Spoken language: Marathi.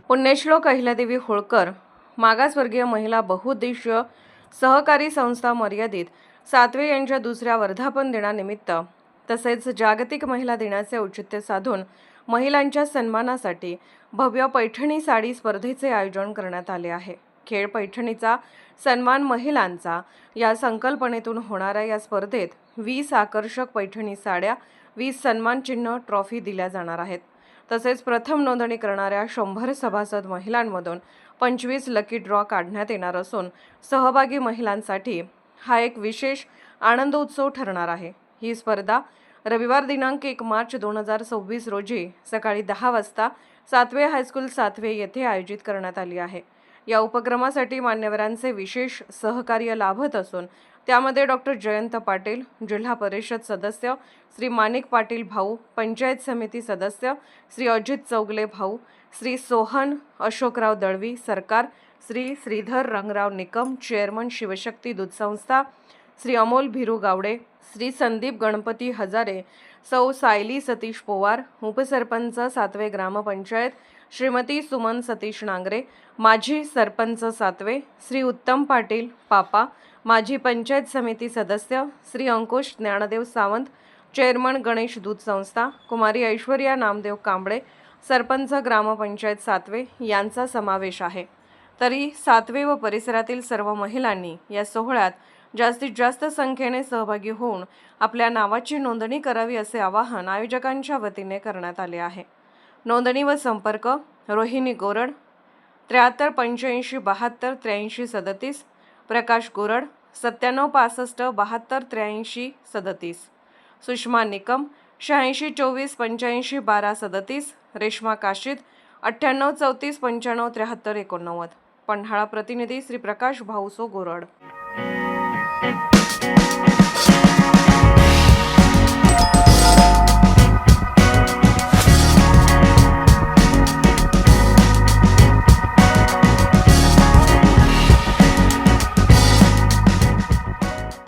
पुण्यश्लोक अहिल्यादेवी होळकर मागासवर्गीय महिला बहुउद्देशीय सहकारी संस्था मर्यादित सातवे यांच्या दुसऱ्या वर्धापन दिनानिमित्त तसेच जागतिक महिला दिनाचे औचित्य साधून महिलांच्या सन्मानासाठी भव्य पैठणी साडी स्पर्धेचे आयोजन करण्यात आले आहे। खेळ पैठणीचा सन्मान महिलांचा या संकल्पनेतून होणाऱ्या या स्पर्धेत 20 आकर्षक पैठणी साड्या, 20 सन्मान चिन्ह, ट्रॉफी दिल्या जाणार आहेत। तसेच प्रथम नोंदणी करणाऱ्या 100 सभासद महिलांमधून 25 लकी ड्रॉ काढण्यात येणार असून सहभागी महिलांसाठी हा एक विशेष आनंद उत्सव ठरणार आहे। ही स्पर्धा रविवार दिनांक 1 मार्च 2026 रोजी सकाळी 10 वाजता सातवे हायस्कूल सातवे येथे आयोजित करण्यात आली आहे। या उपक्रमासाठी मान्यवरांचे विशेष सहकार्य लाभत असून त्यामध्ये डॉक्टर जयंत पाटील, जिल्हा परिषद सदस्य श्री माणिक पाटील भाऊ, पंचायत समिती सदस्य श्री अजित चौगले भाऊ, श्री सोहन अशोकराव दळवी सरकार, श्री श्रीधर रंगराव निकम चेअरमन शिवशक्ती दूध संस्था, श्री अमोल भिरू गावडे, श्री संदीप गणपती हजारे, सौ सायली सतीश पोवार, उपसरपंच सातवे ग्रामपंचायत श्रीमती सुमन सतीश नांगरे, माजी सरपंच सातवे श्री उत्तम पाटील पापा, माजी पंचायत समिती सदस्य श्री अंकुश ज्ञानदेव सावंत, चेअरमन गणेश दूध संस्था, कुमारी ऐश्वर्या नामदेव कांबळे, सरपंच ग्रामपंचायत सातवे यांचा समावेश आहे। तरी सातवे व परिसरातील सर्व महिलांनी या सोहळ्यात जास्तीत जास्त संख्येने सहभागी होऊन आपल्या नावाची नोंदणी करावी असे आवाहन आयोजकांच्या वतीने करण्यात आले आहे। नोंदणी व संपर्क रोहिणी गोरड 73 85 72 83 37, प्रकाश गोरड 97 65 72 83 37, सुषमा निकम 86 24 85 12 37, रेश्मा काशीद 98 34 95 73 89, पन्हाळा प्रतिनिधी श्री प्रकाश भाऊसो गोरड।